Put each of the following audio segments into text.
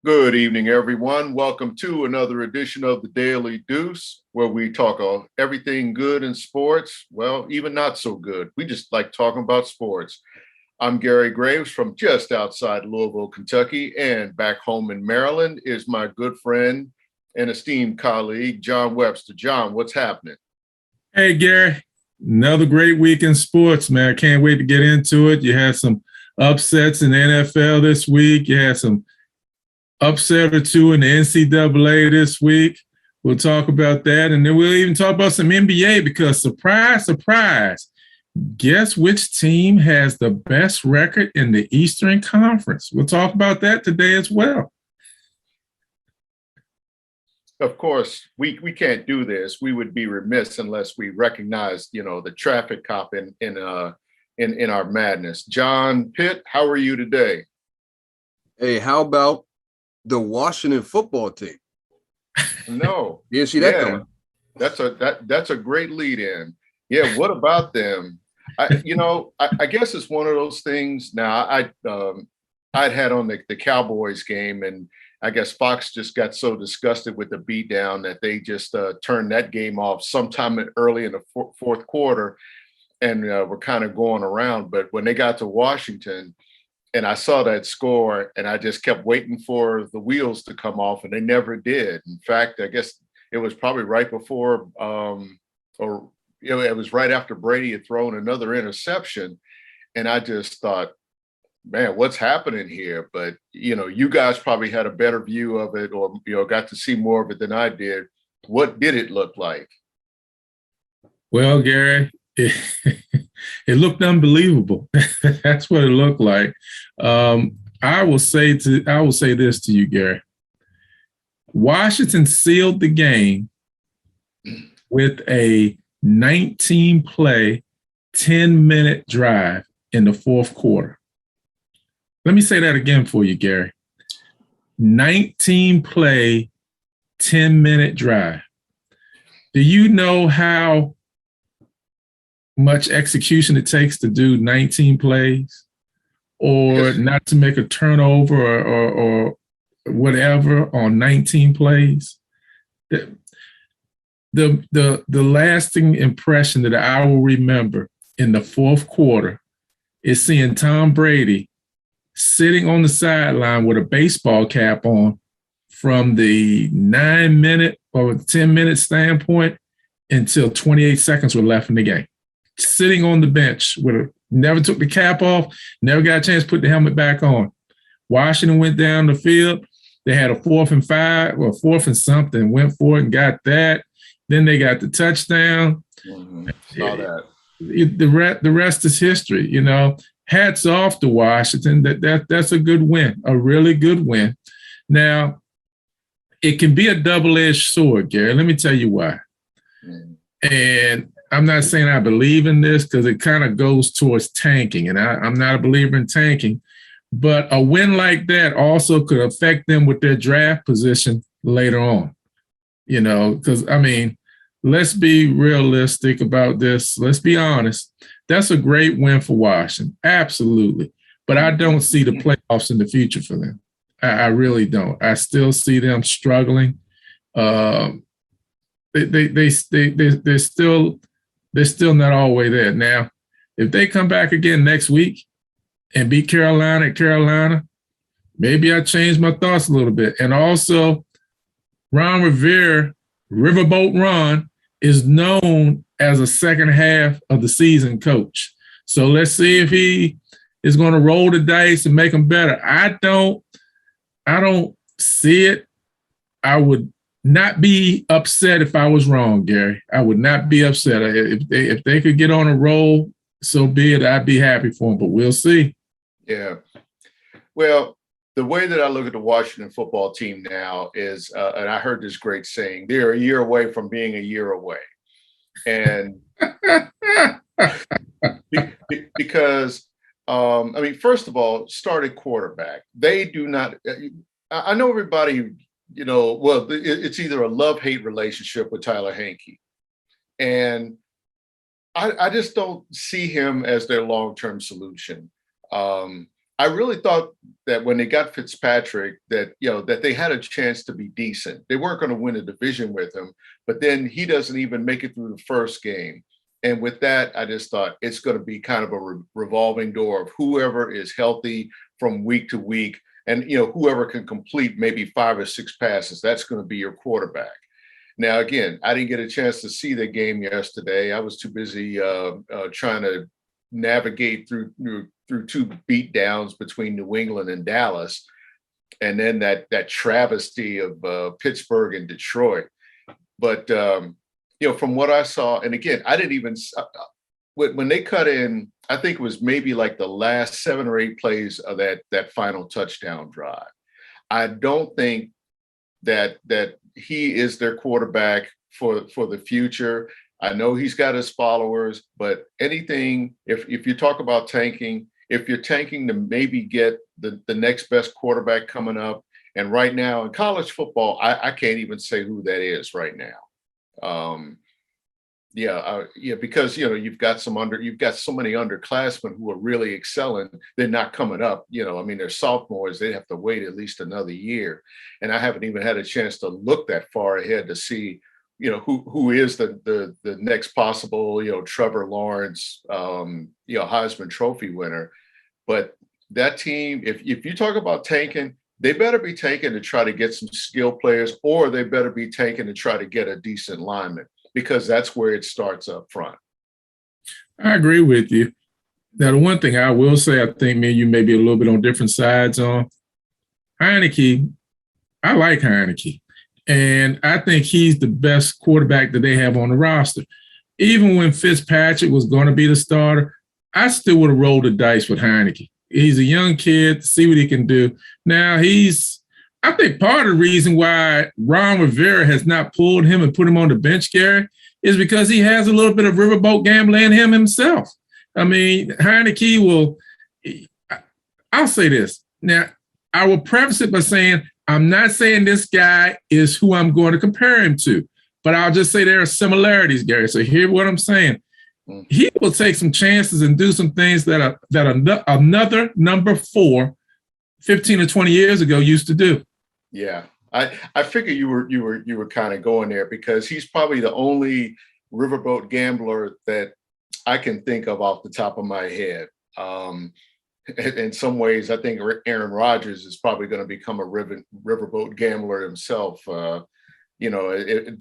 Good evening, everyone. Welcome to another edition of the Daily Deuce, where we talk everything good in sports. Well, even not so good. We just like talking about sports. I'm Gary Graves from just outside Louisville, Kentucky, and back home in Maryland is my good friend and esteemed colleague, John Webster. John, what's happening? Hey, Gary, another great week in sports, man. I can't wait to get into it. You had some upsets in the NFL this week. You had some upset or two in the NCAA this week. We'll talk about that. And then we'll even talk about some NBA because surprise, surprise, guess which team has the best record in the Eastern Conference? We'll talk about that today as well. Of course, we can't do this. We would be remiss unless we recognize, the traffic cop in our madness. John Pitt, how are you today? Hey, how about the Washington football team? No, You didn't see that coming. That's a great lead in. Yeah, what about them? I guess it's one of those things. Now, I'd had on the Cowboys game, and I guess Fox just got so disgusted with the beatdown that they just turned that game off sometime early in the fourth quarter, and we're kind of going around. But when they got to Washington, and I saw that score, and I just kept waiting for the wheels to come off, and they never did. In fact, I guess it was probably right before, it was right after Brady had thrown another interception, and I just thought, man, what's happening here? But, you guys probably had a better view of it or, got to see more of it than I did. What did it look like? Well, Gary, it looked unbelievable. That's what it looked like. I will say this to you, Gary. Washington sealed the game with a 19-play, 10-minute drive in the fourth quarter. Let me say that again for you, Gary. 19-play, 10-minute drive. Do you know how much execution it takes to do 19 plays or not to make a turnover or whatever on 19 plays? The lasting impression that I will remember in the fourth quarter is seeing Tom Brady sitting on the sideline with a baseball cap on from the 9-minute or 10-minute standpoint until 28 seconds were left in the game. Sitting on the bench never took the cap off, never got a chance to put the helmet back on. Washington went down the field. They had a 4th and 5 or 4th and something, went for it and got that. Then they got the touchdown. Mm-hmm. Saw that. The rest is history, Hats off to Washington. That's a good win, a really good win. Now, it can be a double-edged sword, Gary. Let me tell you why. And I'm not saying I believe in this because it kind of goes towards tanking, and I'm not a believer in tanking. But a win like that also could affect them with their draft position later on, because, let's be realistic about this. Let's be honest. That's a great win for Washington. Absolutely. But I don't see the playoffs in the future for them. I really don't. I still see them struggling. They're still not all the way there. Now, if they come back again next week and beat Carolina at Carolina, maybe I change my thoughts a little bit. And also, Ron Rivera, Riverboat Ron, is known as a second half of the season coach. So let's see if he is going to roll the dice and make them better. I don't see it. I would not be upset if I was wrong, Gary. I would not be upset. If they could get on a roll, so be it. I'd be happy for them, but we'll see. Yeah. Well, the way that I look at the Washington football team now is, and I heard this great saying, they're a year away from being a year away. And because, first of all, started quarterback. They do not, I know everybody, it's either a love-hate relationship with Tyler Hanke. And I just don't see him as their long-term solution. I really thought that when they got Fitzpatrick, that that they had a chance to be decent. They weren't going to win a division with him, but then he doesn't even make it through the first game. And with that, I just thought it's going to be kind of a revolving door of whoever is healthy from week to week, and whoever can complete maybe 5 or 6 passes, that's going to be your quarterback. Now, again, I didn't get a chance to see the game yesterday. I was too busy trying to navigate through 2 beatdowns between New England and Dallas, and then that travesty of Pittsburgh and Detroit. But from what I saw, and again, I didn't even when they cut in, I think it was maybe like the last 7 or 8 plays of that final touchdown drive. I don't think that he is their quarterback for the future. I know he's got his followers, but anything, if you talk about tanking, if you're tanking to maybe get the next best quarterback coming up, and right now in college football, I can't even say who that is right now. Because you've got so many underclassmen who are really excelling. They're not coming up. They're sophomores. They have to wait at least another year, and I haven't even had a chance to look that far ahead to see who is the next possible Trevor Lawrence Heisman Trophy winner. But that team, if you talk about tanking, they better be tanking to try to get some skill players, or they better be tanking to try to get a decent lineman, because that's where it starts up front. I agree with you. Now, the one thing I will say, I think me and you may be a little bit on different sides on Heineke. I like Heineke, and I think he's the best quarterback that they have on the roster. Even when Fitzpatrick was going to be the starter, I still would have rolled the dice with Heineke. He's a young kid, see what he can do. Now, I think part of the reason why Ron Rivera has not pulled him and put him on the bench, Gary, is because he has a little bit of riverboat gambling in him himself. I mean, Heineke I'll say this. Now, I will preface it by saying, I'm not saying this guy is who I'm going to compare him to, but I'll just say there are similarities, Gary. So hear what I'm saying. He will take some chances and do some things that another number 4, 15 or 20 years ago used to do. Yeah, I figure you were kind of going there, because he's probably the only riverboat gambler that I can think of off the top of my head. In some ways, I think Aaron Rodgers is probably going to become a riverboat gambler himself. The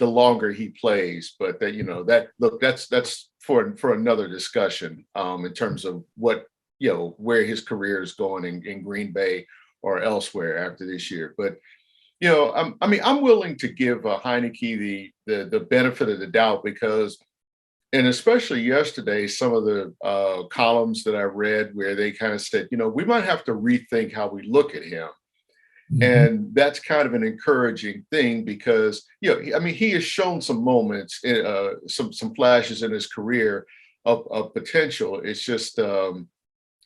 longer he plays, but that's for another discussion in terms of what where his career is going in Green Bay or elsewhere after this year. But I'm willing to give Heineke the benefit of the doubt, because, and especially yesterday, some of the columns that I read where they kind of said, we might have to rethink how we look at him. Mm-hmm. And that's kind of an encouraging thing, because, he has shown some moments, some flashes in his career of potential. It's just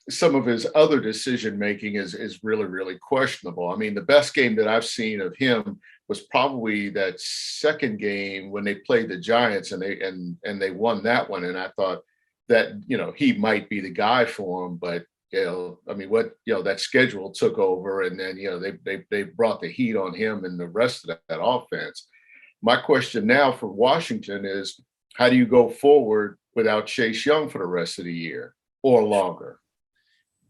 some of his other decision-making is really, really questionable. I mean, the best game that I've seen of him was probably that second game when they played the Giants and they won that one. And I thought that, he might be the guy for him, but that schedule took over, and then, they brought the heat on him and the rest of that offense. My question now for Washington is, how do you go forward without Chase Young for the rest of the year or longer?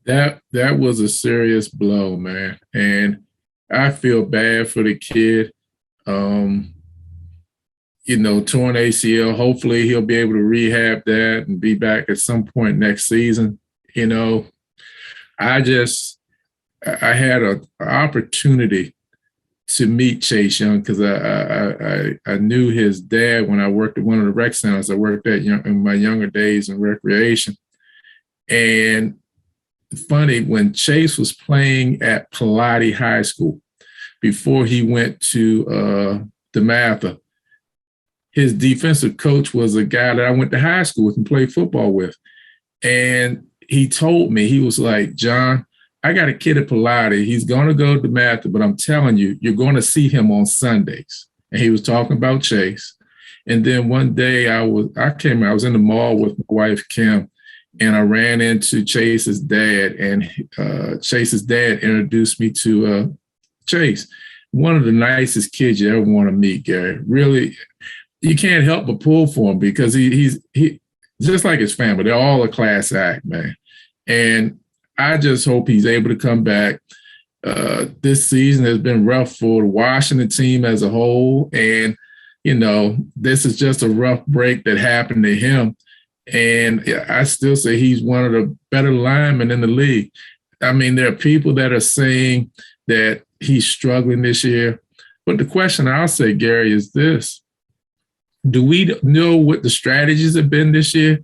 That was a serious blow, man. And I feel bad for the kid. Torn ACL. Hopefully he'll be able to rehab that and be back at some point next season. I had an opportunity to meet Chase Young, because I knew his dad when I worked at one of the rec centers I worked at in my younger days in recreation. And funny, when Chase was playing at Pilate High School before he went to DeMatha, his defensive coach was a guy that I went to high school with and played football with. And he told me, he was like, John, I got a kid at Pilate. He's going to go to DeMatha, but I'm telling you, you're going to see him on Sundays. And he was talking about Chase. And then one day I was in the mall with my wife, Kim, and I ran into Chase's dad, and Chase's dad introduced me to Chase. One of the nicest kids you ever want to meet, Gary. Really, you can't help but pull for him because he's just like his family. They're all a class act, man. And I just hope he's able to come back. This season has been rough for the Washington team as a whole. And, this is just a rough break that happened to him. And I still say he's one of the better linemen in the league. I mean, there are people that are saying that he's struggling this year. But the question I'll say, Gary, is this. Do we know what the strategies have been this year?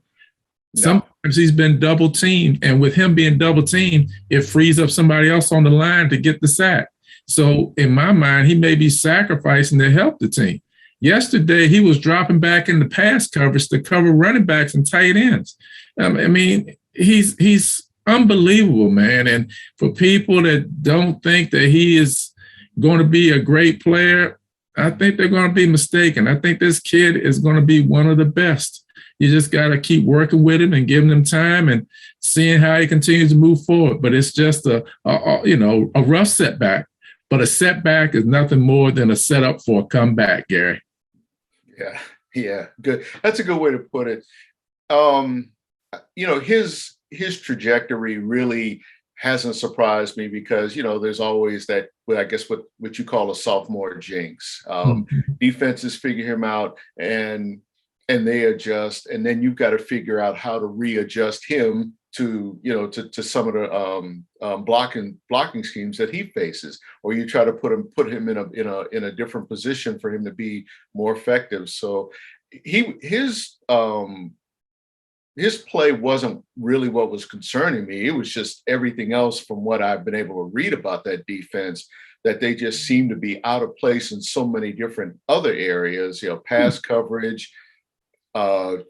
No. Sometimes he's been double teamed, and with him being double teamed, it frees up somebody else on the line to get the sack. So in my mind, he may be sacrificing to help the team. Yesterday, he was dropping back in the pass coverage to cover running backs and tight ends. I mean, he's unbelievable, man. And for people that don't think that he is going to be a great player, I think they're going to be mistaken. I think this kid is going to be one of the best. You just got to keep working with him and giving him time and seeing how he continues to move forward. But it's just a rough setback. But a setback is nothing more than a setup for a comeback, Gary. Yeah, good. That's a good way to put it. His trajectory really hasn't surprised me because, there's always that, I guess what you call a sophomore jinx. Defenses figure him out and they adjust, and then you've got to figure out how to readjust him to some of the blocking schemes that he faces, or you try to put him in a different position for him to be more effective. So his play wasn't really what was concerning me. It was just everything else from what I've been able to read about that defense, that they just seem to be out of place in so many different other areas, pass coverage. They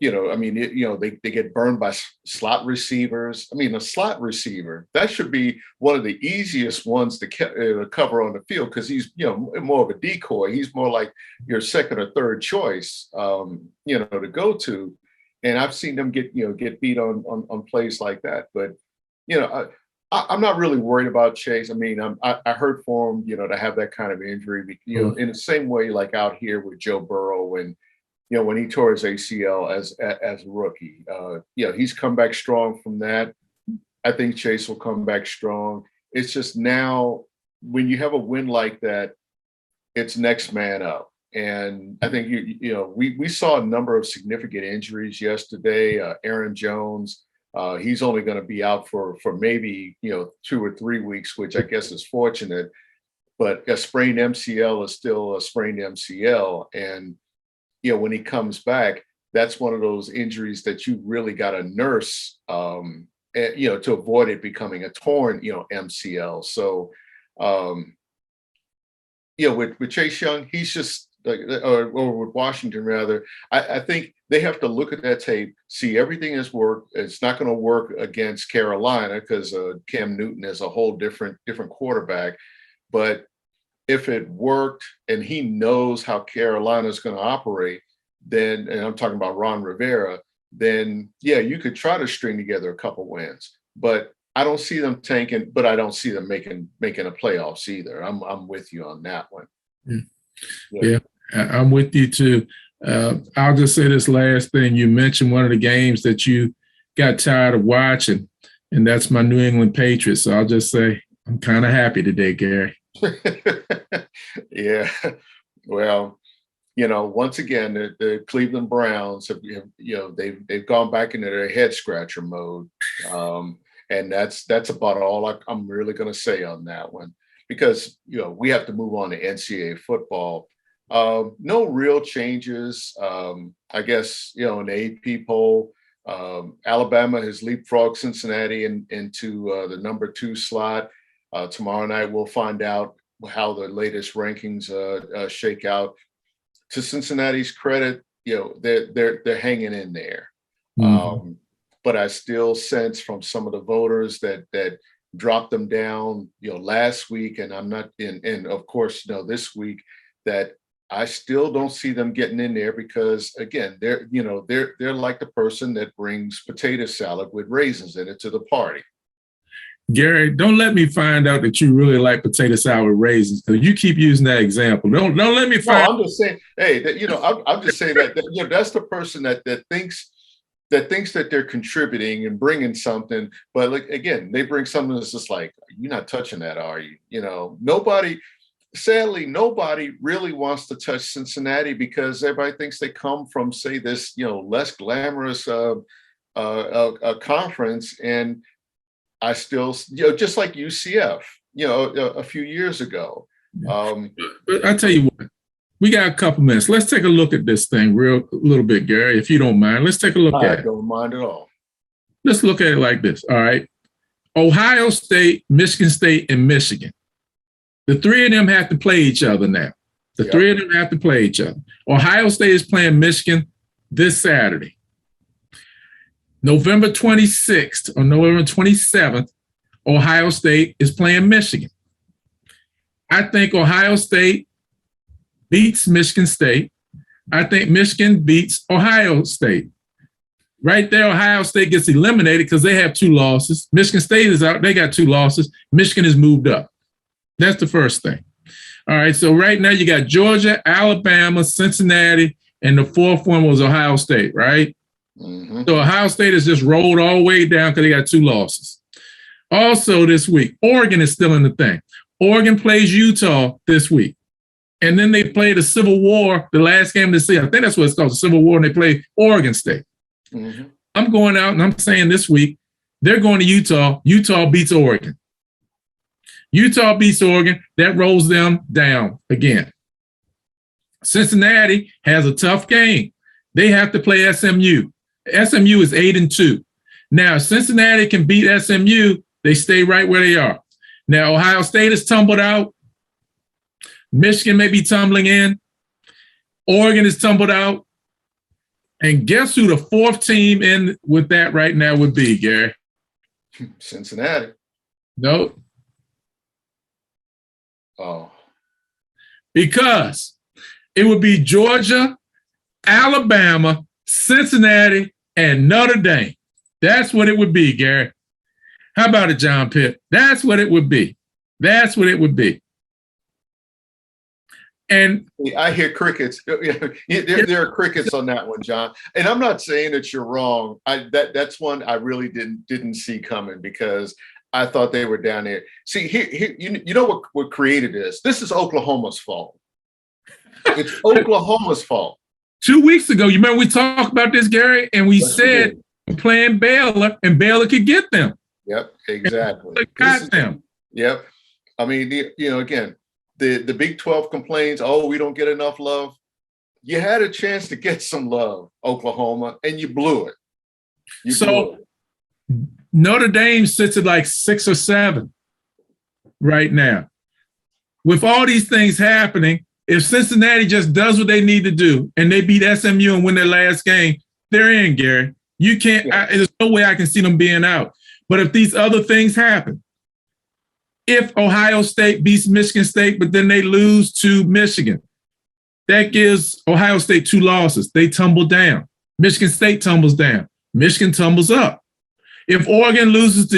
get burned by slot receivers. I mean, a slot receiver, that should be one of the easiest ones to cover on the field because he's, more of a decoy. He's more like your second or third choice, to go to. And I've seen them get beat on plays like that. But, I'm not really worried about Chase. I mean, I heard for him, to have that kind of injury, in the same way, like out here with Joe Burrow and, when he tore his ACL as a rookie, he's come back strong from that. I think Chase will come back strong. It's just now when you have a win like that, it's next man up. And I think we saw a number of significant injuries yesterday. Aaron Jones, he's only going to be out for maybe 2 or 3 weeks, which I guess is fortunate. But a sprained MCL is still a sprained MCL, and when he comes back, that's one of those injuries that you really got to nurse, to avoid it becoming a torn, MCL. So, with Chase Young, he's just or with Washington rather. I think they have to look at that tape, see everything has worked. It's not going to work against Carolina because Cam Newton is a whole different quarterback, but if it worked and he knows how Carolina is going to operate, then, and I'm talking about Ron Rivera, then, you could try to string together a couple wins. But I don't see them tanking, but I don't see them making a playoffs either. I'm with you on that one. Yeah, I'm with you too. I'll just say this last thing. You mentioned one of the games that you got tired of watching, and that's my New England Patriots. So I'll just say I'm kind of happy today, Gary. Yeah. Well, once again, the Cleveland Browns have, they've gone back into their head scratcher mode. And that's about all I'm really going to say on that one, because, we have to move on to NCAA football. No real changes. I guess, in the AP poll, Alabama has leapfrogged Cincinnati into the number 2 slot. Tomorrow night, we'll find out how the latest rankings shake out. To Cincinnati's credit, they're hanging in there. Mm-hmm. But I still sense from some of the voters that dropped them down, last week, and I'm not in, and of course, this week, that I still don't see them getting in there because again, they're like the person that brings potato salad with raisins in it to the party. Gary, don't let me find out that you really like potato salad with raisins because you keep using that example. Don't let me find. No, I'm just saying. Hey, I'm just saying that that's the person that thinks that they're contributing and bringing something, but like again, they bring something that's just like, you're not touching that, are you? Sadly, nobody really wants to touch Cincinnati because everybody thinks they come from, say, this less glamorous conference, and I still, just like UCF, a few years ago. But I tell you what, we got a couple minutes. Let's take a look at this thing a little bit, Gary, if you don't mind. Let's take a look at it. I don't mind at all. Let's look at it like this. All right. Ohio State, Michigan State, and Michigan. The three of them have to play each other now. Three of them have to play each other. Ohio State is playing Michigan this Saturday. November 26th or November 27th, Ohio State is playing Michigan. I think Ohio State beats Michigan State. I think Michigan beats Ohio State. Right there, Ohio State gets eliminated because they have 2 losses. Michigan State is out. They got 2 losses. Michigan has moved up. That's the first thing. All right, so right now you got Georgia, Alabama, Cincinnati, and the fourth one was Ohio State, right? Mm-hmm. So Ohio State has just rolled all the way down because they got 2 losses. Also this week, Oregon is still in the thing. Oregon plays Utah this week. And then they play the Civil War, the last game of the season. I think that's what it's called, the Civil War, and they play Oregon State. Mm-hmm. I'm going out and I'm saying this week, they're going to Utah. Utah beats Oregon. Utah beats Oregon. That rolls them down again. Cincinnati has a tough game. They have to play SMU. SMU is 8-2. Now, Cincinnati can beat SMU. They stay right where they are. Now, Ohio State is tumbled out. Michigan may be tumbling in. Oregon is tumbled out. And guess who the 4th team in with that right now would be, Gary? Cincinnati. Nope. Oh. Because it would be Georgia, Alabama, Cincinnati, and Notre Dame. That's what it would be, Gary. How about it, John Pitt? That's what it would be. That's what it would be. And I hear crickets. There are crickets on that one, John. And I'm not saying that you're wrong. That's one I really didn't see coming because I thought they were down there. See, here you know what created this? This is Oklahoma's fault. It's Oklahoma's fault. 2 weeks ago, you remember we talked about this, Gary, and we said we're playing Baylor, and Baylor could get them. Yep, exactly. Got them. Yep. I mean, again, the Big 12 complains, oh, we don't get enough love. You had a chance to get some love, Oklahoma, and you blew it. Blew it. Notre Dame sits at like 6 or 7 right now. With all these things happening, if Cincinnati just does what they need to do and they beat SMU and win their last game, they're in, Gary. You can't, there's no way I can see them being out. But if these other things happen, if Ohio State beats Michigan State, but then they lose to Michigan, that gives Ohio State 2 losses. They tumble down. Michigan State tumbles down. Michigan tumbles up. If Oregon loses to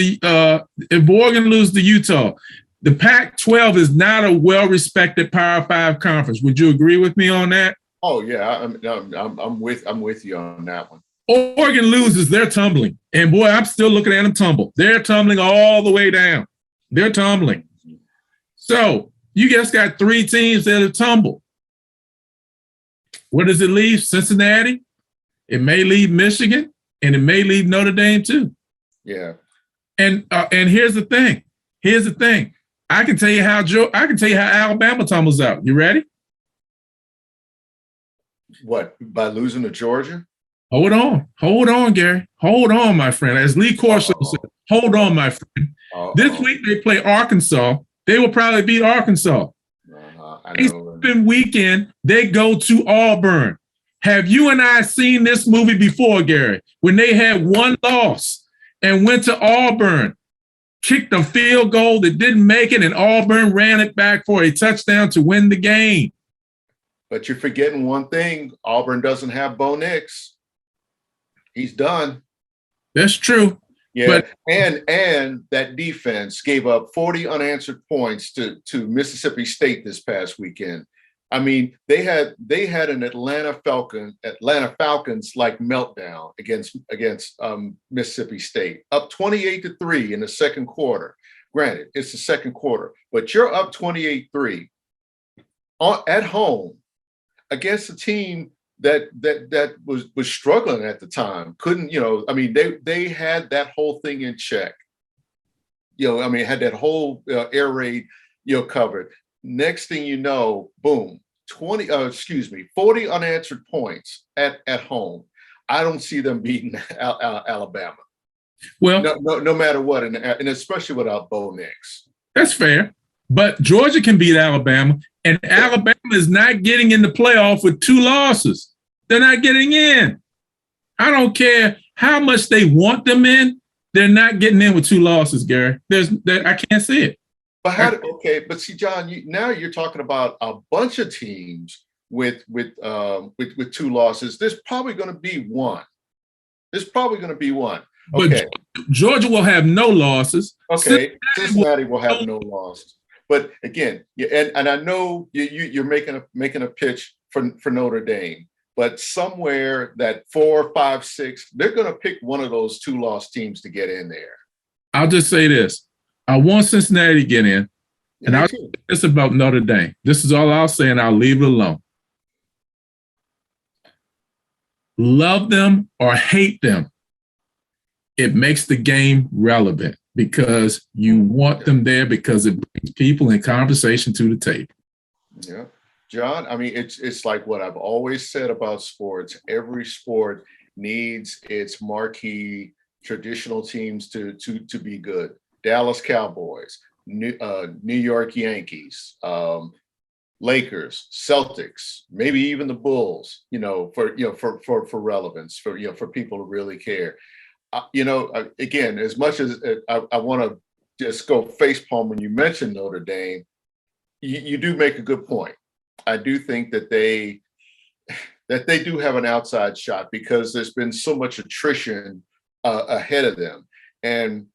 Utah, the Pac-12 is not a well-respected Power 5 conference. Would you agree with me on that? Oh yeah, I'm with you on that one. Oregon loses, they're tumbling, and boy, I'm still looking at them tumble. They're tumbling all the way down. They're tumbling. So you just got 3 teams that have tumbled. What does it leave? Cincinnati. It may leave Michigan, and it may leave Notre Dame too. Yeah. And here's the thing. I can tell you how Alabama tumbles out. You ready? What, by losing to Georgia? Hold on, Gary. Hold on, my friend. As Lee Corso said, hold on, my friend. This week they play Arkansas. They will probably beat Arkansas. Thanksgiving weekend, they go to Auburn. Have you and I seen this movie before, Gary? When they had 1 loss and went to Auburn, kicked a field goal that didn't make it, and Auburn ran it back for a touchdown to win the game. But you're forgetting one thing. Auburn doesn't have Bo Nix. He's done. That's true. Yeah, But and that defense gave up 40 unanswered points to Mississippi State this past weekend. I mean, they had an Atlanta Falcons like meltdown against Mississippi State, up 28-3 in the second quarter. Granted, it's the second quarter, but you're up 28-3 at home against a team that was struggling at the time. Couldn't, I mean, they had that whole thing in check. I mean, had that whole air raid, covered. Next thing you know, boom, 40 unanswered points at home. I don't see them beating Alabama. Well, no matter what, and especially without Bo Nix. That's fair. But Georgia can beat Alabama, and Alabama is not getting in the playoff with 2 losses. They're not getting in. I don't care how much they want them in. They're not getting in with 2 losses, Gary. I can't see it. But but see, John, now you're talking about a bunch of teams with 2 losses. There's probably going to be one. Okay. But Georgia will have no losses. Okay, Cincinnati will have no losses. But again, and I know you're making a pitch for Notre Dame, but somewhere that 4, 5, 6, they're going to pick one of those 2-loss teams to get in there. I'll just say this: I want Cincinnati to get in, and I'll say this about Notre Dame. This is all I'll say, and I'll leave it alone. Love them or hate them, it makes the game relevant because you want them there because it brings people in conversation to the table. Yeah. John, I mean, it's like what I've always said about sports. Every sport needs its marquee traditional teams to be good. Dallas Cowboys, New York Yankees, Lakers, Celtics, maybe even the Bulls, for relevance, for people to really care. Again, as much as I want to just go facepalm when you mention Notre Dame, you do make a good point. I do think that they do have an outside shot because there's been so much attrition ahead of them. And,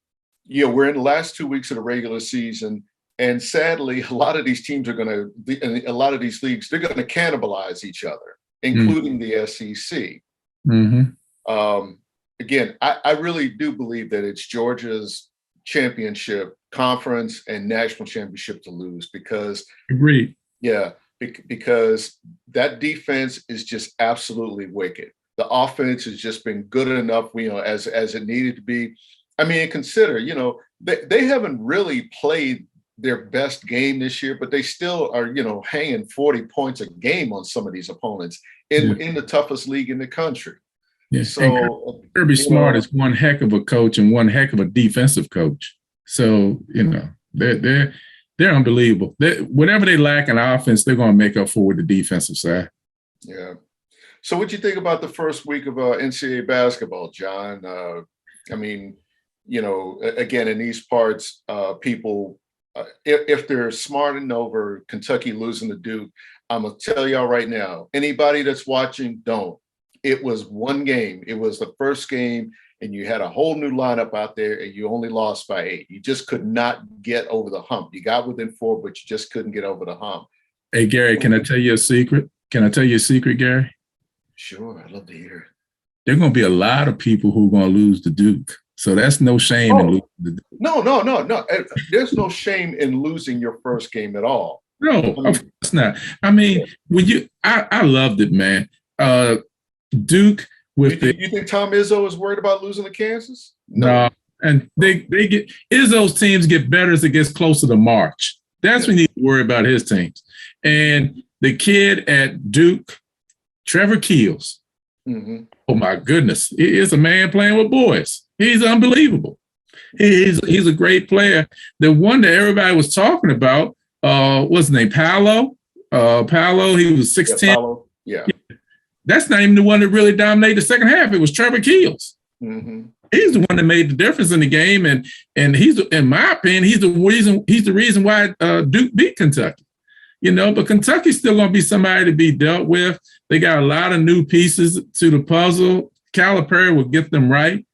we're in the last 2 weeks of the regular season. And sadly, a lot of these teams in a lot of these leagues, they're going to cannibalize each other, including the SEC. Mm-hmm. Again, I really do believe that it's Georgia's championship, conference, and national championship to lose because Agreed. Yeah, because that defense is just absolutely wicked. The offense has just been good enough, as it needed to be. I mean, consider, they haven't really played their best game this year, but they still are, hanging 40 points a game on some of these opponents in the toughest league in the country. Yeah. So Kirby Smart is one heck of a coach and one heck of a defensive coach. So, they're unbelievable. Whatever they lack in offense, they're going to make up for with the defensive side. Yeah. So what do you think about the first week of NCAA basketball, John? I mean, again, in these parts, people, if they're smarting over Kentucky losing to Duke, I'm going to tell y'all right now, anybody that's watching, don't. It was one game. It was the first game, and you had a whole new lineup out there, and you only lost by 8. You just could not get over the hump. You got within 4, but you just couldn't get over the hump. Hey, Gary, can I tell you a secret? Gary? Sure, I'd love to hear it. There are going to be a lot of people who are going to lose to Duke. So that's no shame in losing to Duke. No. There's no shame in losing your first game at all. No, of course not. I mean, I loved it, man. Duke with you think Tom Izzo is worried about losing to Kansas? No. And they get Izzo's teams get better as it gets closer to March. That's when you need to worry about his teams. And the kid at Duke, Trevor Keels. Mm-hmm. Oh my goodness, he is a man playing with boys. He's unbelievable. He's a great player. The one that everybody was talking about, what's his name? Paolo. He was 6'10". Yeah, Paolo. Yeah. That's not even the one that really dominated the second half. It was Trevor Keels. Mm-hmm. He's the one that made the difference in the game, and he's, in my opinion, he's the reason why Duke beat Kentucky. But Kentucky's still going to be somebody to be dealt with. They got a lot of new pieces to the puzzle. Calipari will get them right.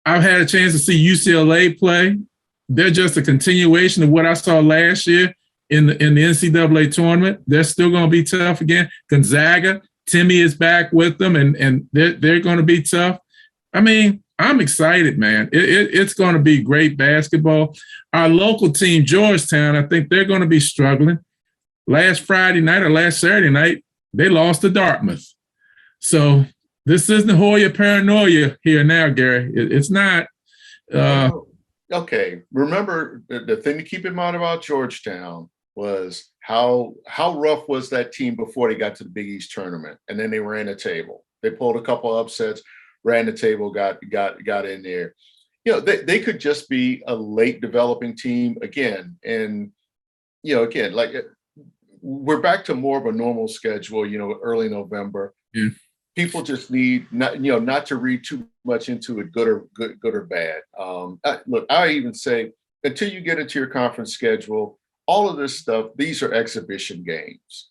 I've had a chance to see UCLA play. They're just a continuation of what I saw last year in the NCAA tournament. They're still going to be tough again. Gonzaga, Timmy is back with them, and they're going to be tough. I mean, I'm excited, man. It's going to be great basketball. Our local team, Georgetown, I think they're going to be struggling. Last Friday night or last Saturday night, they lost to Dartmouth. So this isn't Hoya paranoia here now, Gary. It's not. Okay. Remember, the thing to keep in mind about Georgetown was how rough was that team before they got to the Big East tournament, and then they ran the table. They pulled a couple upsets, ran the table, got in there. They could just be a late developing team again, and again, like we're back to more of a normal schedule. Early November. Yeah. People just need not to read too much into it, good or bad. Look, I even say until you get into your conference schedule, all of this stuff, these are exhibition games.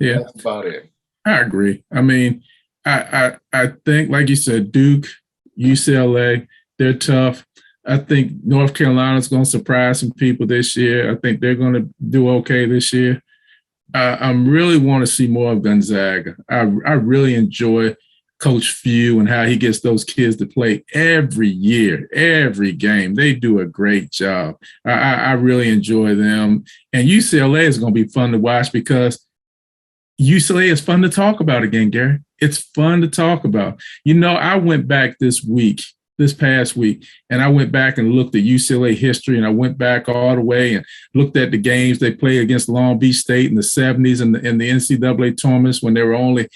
Yeah, that's about it. I agree. I mean, I think, like you said, Duke, UCLA, they're tough. I think North Carolina's going to surprise some people this year. I think they're going to do okay this year. I really want to see more of Gonzaga. I really enjoy Coach Few and how he gets those kids to play every year, every game. They do a great job. I really enjoy them. And UCLA is going to be fun to watch because UCLA is fun to talk about again, Gary. It's fun to talk about. I went back this past week, and I went back and looked at UCLA history, and I went back all the way and looked at the games they played against Long Beach State in the 70s and in the NCAA tournaments when there were only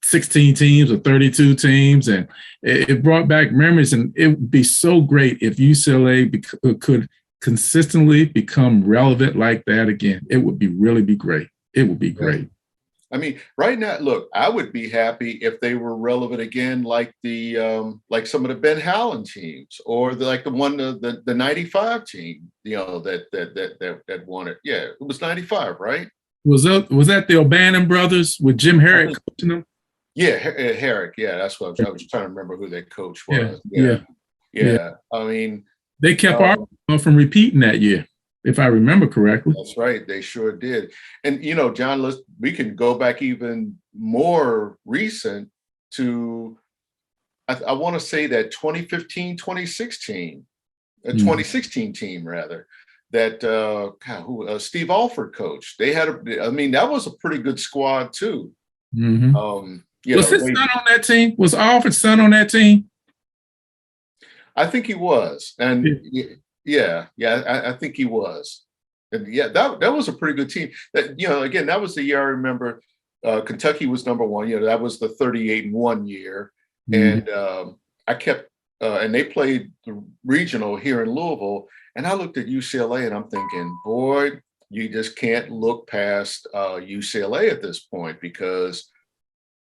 16 teams or 32 teams, and it brought back memories, and it would be so great if UCLA could consistently become relevant like that again. It would really be great. It would be great. I mean, right now, look, I would be happy if they were relevant again, like like some of the Ben Howland teams, or the 95 team, that won it. Yeah, it was 95, right? Was that the O'Bannon brothers with Jim Herrick coaching them? Yeah, Herrick. Yeah, that's what I was trying to remember who their coach was. Yeah. I mean, they kept Arkansas from repeating that year, if I remember correctly. That's right. They sure did. And, John, we can go back even more recent to, I want to say that 2015, 2016, 2016 team rather, that Steve Alford coached. They had that was a pretty good squad too. Mm-hmm. Was his son on that team? Was Alford's son on that team? I think he was. And I think he was. And that was a pretty good team. That again, that was the year I remember. Kentucky was number one. That was the 38-1 year, and I kept and they played the regional here in Louisville. And I looked at UCLA, and I'm thinking, boy, you just can't look past UCLA at this point, because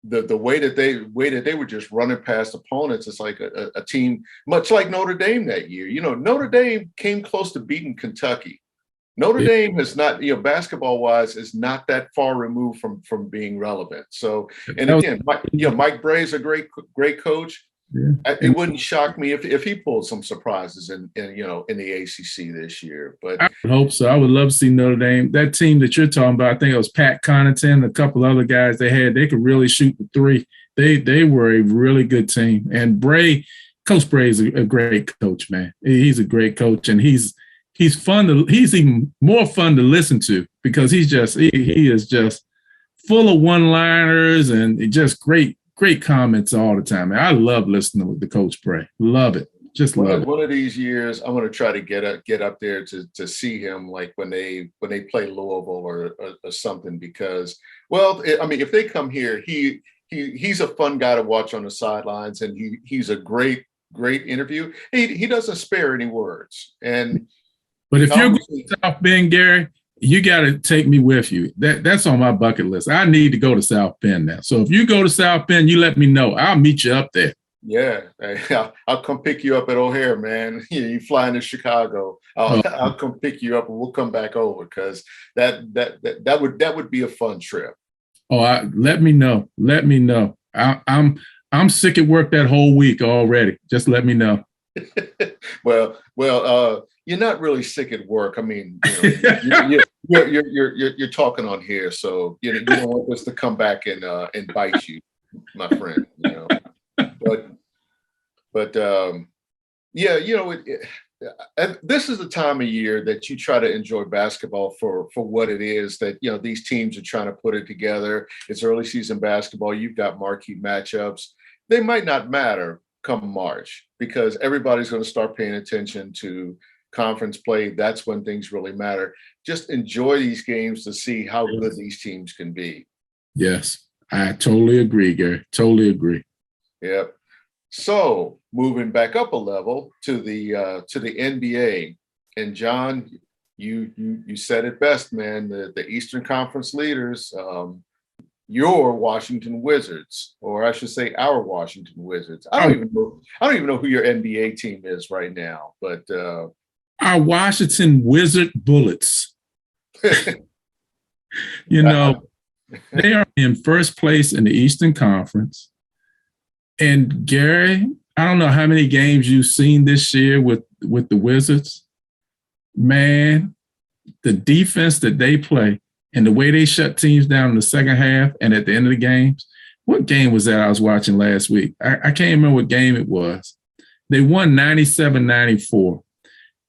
the way that they were just running past opponents. It's like a team much like Notre Dame that year. Notre Dame came close to beating Kentucky. Notre Dame is not, basketball wise, is not that far removed from being relevant. So, and again, Mike Brey is a great coach. Yeah. It wouldn't shock me if he pulled some surprises in the ACC this year. But I would hope so. I would love to see Notre Dame. That team that you're talking about, I think it was Pat Connaughton, a couple other guys they could really shoot the three. They were a really good team. And Coach Brey is a great coach, man. He's a great coach, and he's fun he's even more fun to listen to, because he is just full of one-liners and just great comments all the time. Man, I love listening to Coach Brey. Love it. Just love it. One of these years, I'm going to try to get up there to see him, like when they play Louisville or something, because, if they come here, he's a fun guy to watch on the sidelines, and he's a great interview. He doesn't spare any words. But if you're going to South Bend, Gary, you got to take me with you. That's on my bucket list. I need to go to South Bend now. So if you go to South Bend, you let me know. I'll meet you up there. Yeah, I'll come pick you up at O'Hare, man. You flying to Chicago. Oh, I'll come pick you up, and we'll come back over because that would be a fun trip. let me know. Let me know. I'm sick at work that whole week already. Just let me know. You're not really sick at work. I mean, you're talking on here, so you don't want this to come back and bite you, my friend. But yeah, this is the time of year that you try to enjoy basketball for what it is. That these teams are trying to put it together. It's early season basketball. You've got marquee matchups. They might not matter come March because everybody's going to start paying attention to conference play. That's when things really matter. Just enjoy these games to see how good these teams can be. Yes, I totally agree, Gary. Totally agree. Yep. So moving back up a level to the NBA, and John, you said it best, man. The Eastern Conference leaders, your Washington Wizards, or I should say, our Washington Wizards. I don't even know who your NBA team is right now, but our Washington Wizard Bullets. They are in first place in the Eastern Conference. And Gary, I don't know how many games you've seen this year with the Wizards. Man, the defense that they play and the way they shut teams down in the second half and at the end of the games. What game was that I was watching last week? I can't remember what game it was. They won 97-94.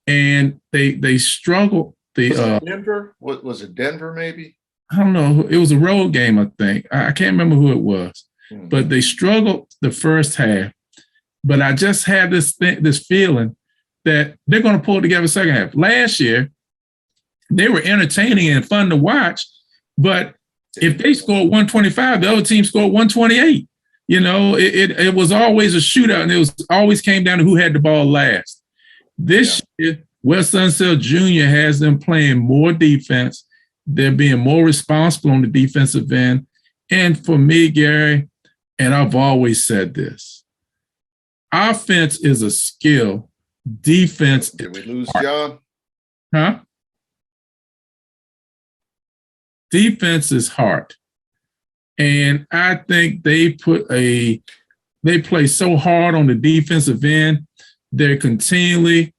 And they struggled. Was it Denver? What was it, Denver maybe? I don't know. It was a road game, I think. I can't remember who it was. But they struggled the first half. But I just had this feeling that they're going to pull it together second half. Last year, they were entertaining and fun to watch. But if they scored 125, the other team scored 128. It was always a shootout, and it always came down to who had the ball last. This year, Wes Unseld Jr. has them playing more defense. They're being more responsible on the defensive end. And for me, Gary, and I've always said this, offense is a skill. Defense is Did we lose hard. John? Huh? Defense is hard. And I think they play so hard on the defensive end. They're continually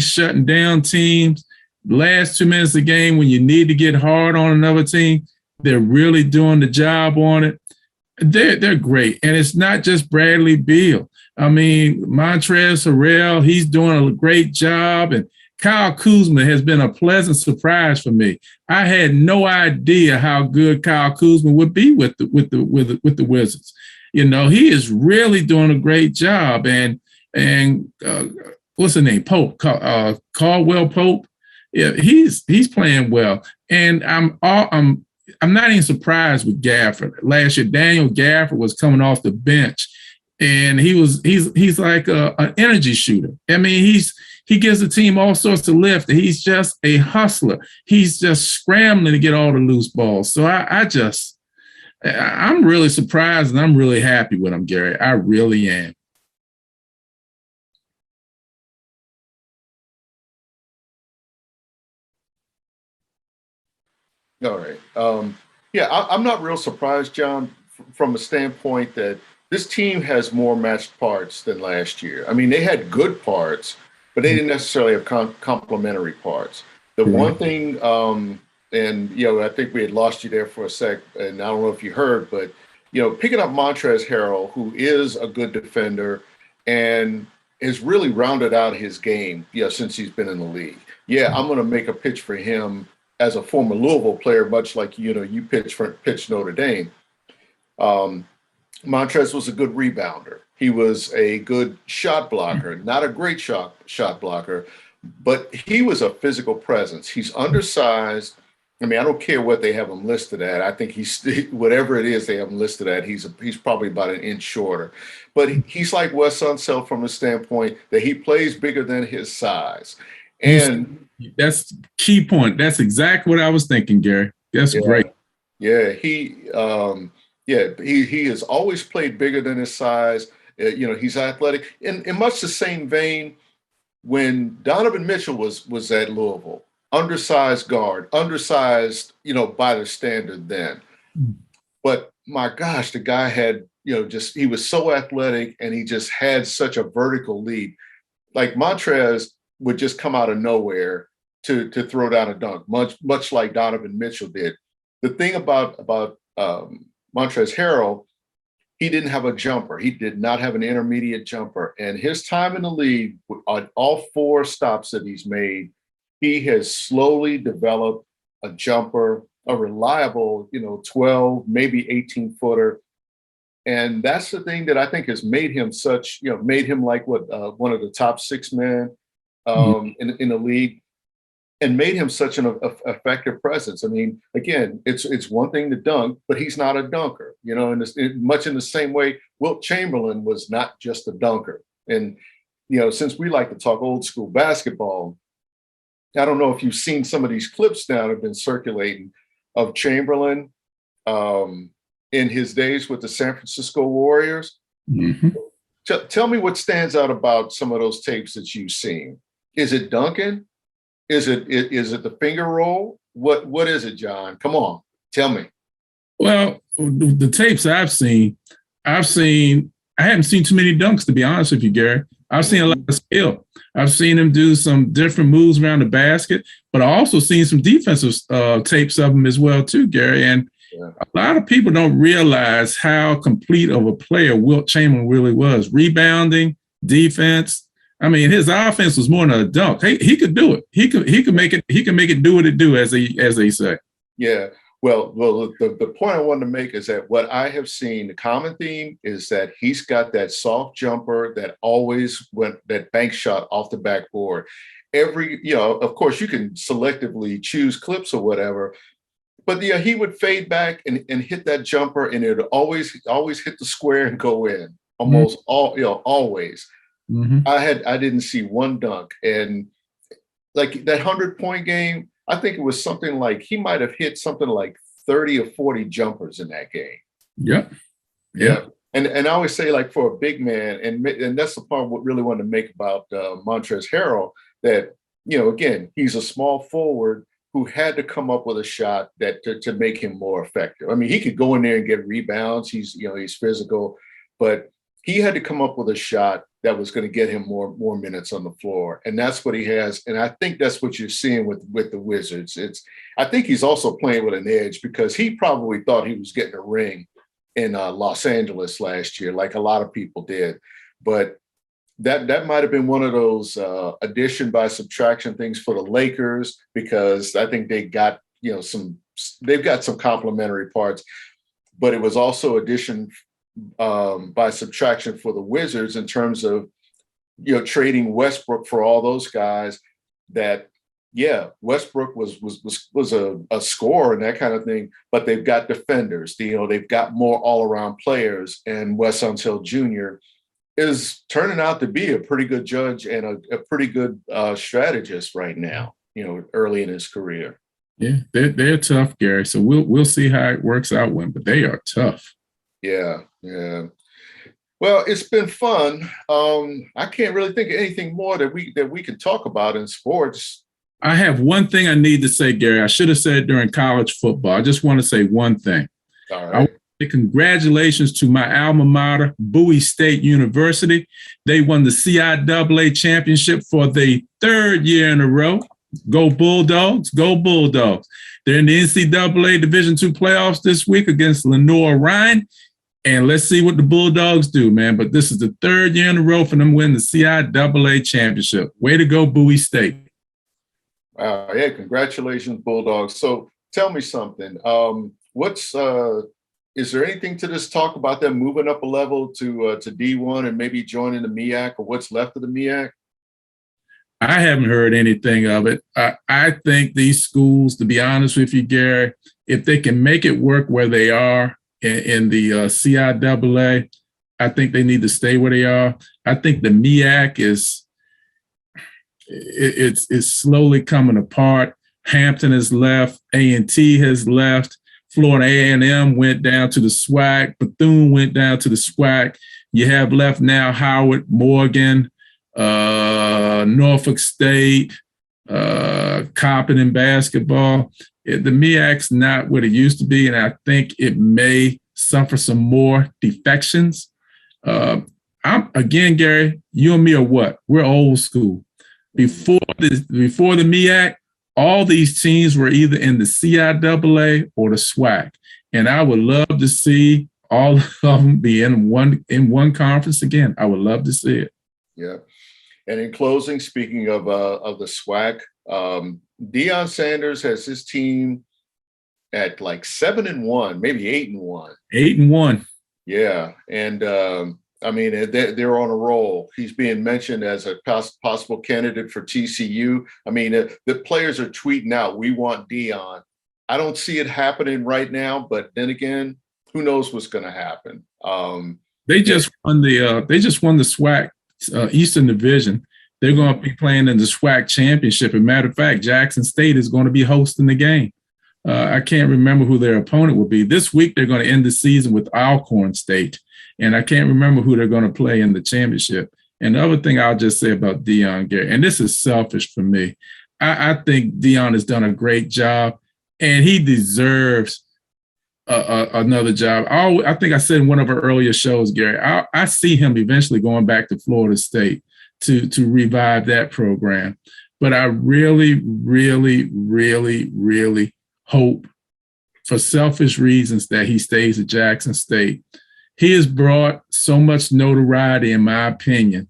shutting down teams. Last 2 minutes of the game, when you need to get hard on another team, they're really doing the job on it. They're great. And it's not just Bradley Beal. I mean, Montrezl Harrell, he's doing a great job. And Kyle Kuzma has been a pleasant surprise for me. I had no idea how good Kyle Kuzma would be with the Wizards. He is really doing a great job. And what's his name? Pope, Caldwell Pope. Yeah, he's playing well. And I'm not even surprised with Gafford. Last year, Daniel Gafford was coming off the bench, and he's like an energy shooter. I mean, he gives the team all sorts of lift. He's just a hustler. He's just scrambling to get all the loose balls. So I'm really surprised, and I'm really happy with him, Gary. I really am. All right. I'm not real surprised, John, from a standpoint that this team has more matched parts than last year. I mean, they had good parts, but they didn't necessarily have complementary parts. The one thing, I think we had lost you there for a sec, and I don't know if you heard, but picking up Montrezl Harrell, who is a good defender and has really rounded out his game, since he's been in the league. Yeah, I'm going to make a pitch for him as a former Louisville player, much like you pitched Notre Dame. Montrezl was a good rebounder. He was a good shot blocker, not a great shot blocker, but he was a physical presence. He's undersized. I mean, I don't care what they have him listed at. I think he's whatever it is they have him listed at. He's probably about an inch shorter, but he's like Wes Unseld from the standpoint that he plays bigger than his size. And that's key point. That's exactly what I was thinking, Gary. That's great. Yeah, Yeah, he has always played bigger than his size. He's athletic. In much the same vein, when Donovan Mitchell was at Louisville, undersized guard, undersized, by the standard then. But my gosh, the guy had, just he was so athletic and he just had such a vertical leap. Like Montrez would just come out of nowhere to throw down a dunk, much like Donovan Mitchell did. The thing about Montrezl Harrell, he didn't have a jumper. He did not have an intermediate jumper. And his time in the league, on all 4 stops that he's made, he has slowly developed a jumper, a reliable, 12, maybe 18 footer. And that's the thing that I think has made him made him like one of the top 6 men in the league, and made him such an effective presence. I mean, again, it's one thing to dunk, but he's not a dunker, much in the same way Wilt Chamberlain was not just a dunker. And, since we like to talk old school basketball, I don't know if you've seen some of these clips now that have been circulating of Chamberlain in his days with the San Francisco Warriors. Mm-hmm. Tell me what stands out about some of those tapes that you've seen. Is it dunking? Is it the finger roll? What is it, John? Come on, tell me. Well, the tapes I haven't seen too many dunks, to be honest with you, Gary. I've seen a lot of skill. I've seen him do some different moves around the basket, but I also seen some defensive tapes of him as well too, Gary. And a lot of people don't realize how complete of a player Wilt Chamberlain really was. Rebounding, defense. I mean, his offense was more than a dunk. He could do it. He could make it. He can make it do what it do, as they say. Yeah. Well, the point I wanted to make is that what I have seen, the common theme is that he's got that soft jumper that always went that bank shot off the backboard. Of course, you can selectively choose clips or whatever, but he would fade back and hit that jumper, and it would always hit the square and go in. Almost always. Mm-hmm. I didn't see one dunk, and like that 100-point game, I think it was something like he might have hit something like 30 or 40 jumpers in that game. Yep. Yeah. And I always say, like, for a big man, and that's the part what really wanted to make about Montrezl Harrell, that, again, he's a small forward who had to come up with a shot that to make him more effective. I mean, he could go in there and get rebounds. He's physical, but he had to come up with a shot that was going to get him more minutes on the floor. And that's what he has. And I think that's what you're seeing with the Wizards. I think he's also playing with an edge, because he probably thought he was getting a ring in Los Angeles last year, like a lot of people did. But that might have been one of those addition by subtraction things for the Lakers, because I think they got, they've got some complementary parts, but it was also addition by subtraction for the Wizards in terms of trading Westbrook for all those guys. That Westbrook was a scorer and that kind of thing, but they've got defenders. They've got more all around players, and Wes Unseld Jr. is turning out to be a pretty good judge and a pretty good strategist right now. Early in his career. Yeah, they're tough, Gary. So we'll see how it works out when, but they are tough. Yeah. Well, it's been fun. I can't really think of anything more that we can talk about in sports. I have one thing I need to say, Gary. I should have said it during college football. I just want to say one thing. All right. I want to say congratulations to my alma mater, Bowie State University. They won the CIAA championship for the 3rd year in a row. Go Bulldogs, go Bulldogs. They're in the NCAA Division II playoffs this week against Lenoir-Rhyne. And let's see what the Bulldogs do, man. But this is the 3rd year in a row for them winning the CIAA championship. Way to go, Bowie State. Wow. Yeah, congratulations, Bulldogs. So tell me something. Is there anything to this talk about them moving up a level to D1 and maybe joining the MEAC, or what's left of the MEAC? I haven't heard anything of it. I think these schools, to be honest with you, Gary, if they can make it work where they are in the CIAA, I think they need to stay where they are. I think the MEAC is slowly coming apart. Hampton has left. A&T has left. Florida A&M went down to the SWAC. Bethune went down to the SWAC. You have left now Howard, Morgan, Norfolk State, Coppin in basketball. The MEAC's not what it used to be, and I think it may suffer some more defections. Again, Gary, you and me are what? We're old school. Before the MEAC, all these teams were either in the CIAA or the SWAC, and I would love to see all of them be in one conference again. I would love to see it. Yeah. And in closing, speaking of the SWAC, Deion Sanders has his team at like 7-1, maybe 8-1. 8-1. Yeah, and I mean they're on a roll. He's being mentioned as a possible candidate for TCU. I mean the players are tweeting out, "We want Deion." I don't see it happening right now, but then again, who knows what's going to happen? They just won the SWAC Eastern Division. They're going to be playing in the SWAC championship. As a matter of fact, Jackson State is going to be hosting the game. I can't remember who their opponent will be. This week, they're going to end the season with Alcorn State, and I can't remember who they're going to play in the championship. And the other thing I'll just say about Deion, Gary, and this is selfish for me, I think Deion has done a great job, and he deserves another job. I think I said in one of our earlier shows, Gary, I see him eventually going back to Florida State to revive that program. But I really, really, really, really hope, for selfish reasons, that he stays at Jackson State. He has brought so much notoriety, in my opinion,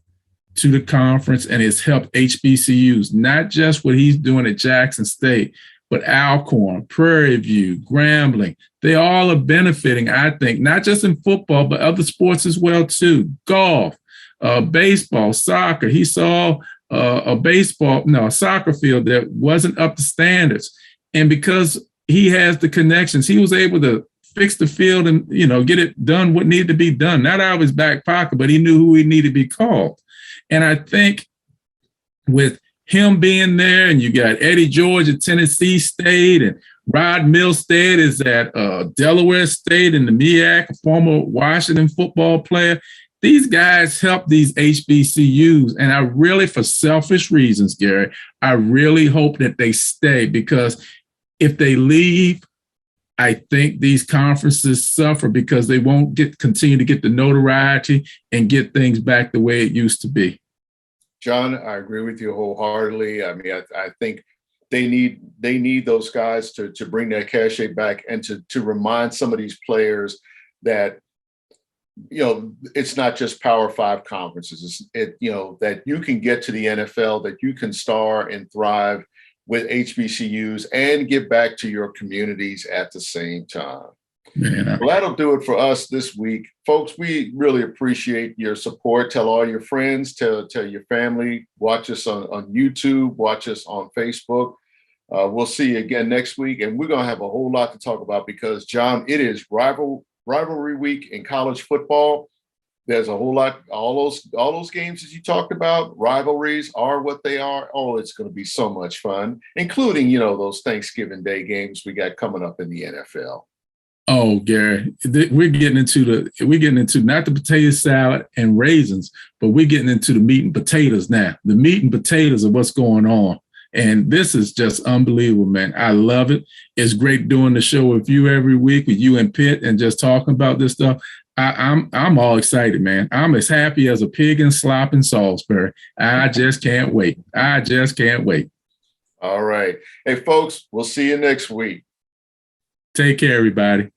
to the conference, and has helped HBCUs, not just what he's doing at Jackson State, but Alcorn, Prairie View, Grambling. They all are benefiting, I think, not just in football, but other sports as well, too. Golf, baseball, soccer. He saw a soccer field that wasn't up to standards. And because he has the connections, he was able to fix the field and, get it done what needed to be done. Not out of his back pocket, but he knew who he needed to be called. And I think with him being there, and you got Eddie George at Tennessee State, and Rod Milstead is at Delaware State in the MEAC, a former Washington football player. These guys help these HBCUs, and I really, for selfish reasons, Gary, I really hope that they stay, because if they leave, I think these conferences suffer because they won't continue to get the notoriety and get things back the way it used to be. John, I agree with you wholeheartedly. I mean, I think they need those guys to bring that cachet back, and to remind some of these players that, it's not just Power 5 conferences. That you can get to the NFL, that you can star and thrive with HBCUs and get back to your communities at the same time. Man, well, that'll do it for us this week. Folks, we really appreciate your support. Tell all your friends, tell your family, watch us on YouTube, watch us on Facebook. We'll see you again next week, and we're going to have a whole lot to talk about because, John, it is rivalry week in college football. There's a whole lot, all those games as you talked about, rivalries are what they are. Oh, it's going to be so much fun, including, those Thanksgiving Day games we got coming up in the NFL. Oh, Gary, we're getting into not the potato salad and raisins, but we're getting into the meat and potatoes now. The meat and potatoes of what's going on. And this is just unbelievable, man. I love it. It's great doing the show with you every week, with you and Pitt, and just talking about this stuff. I'm all excited, man. I'm as happy as a pig in slop in Salisbury. I just can't wait. All right. Hey, folks, we'll see you next week. Take care, everybody.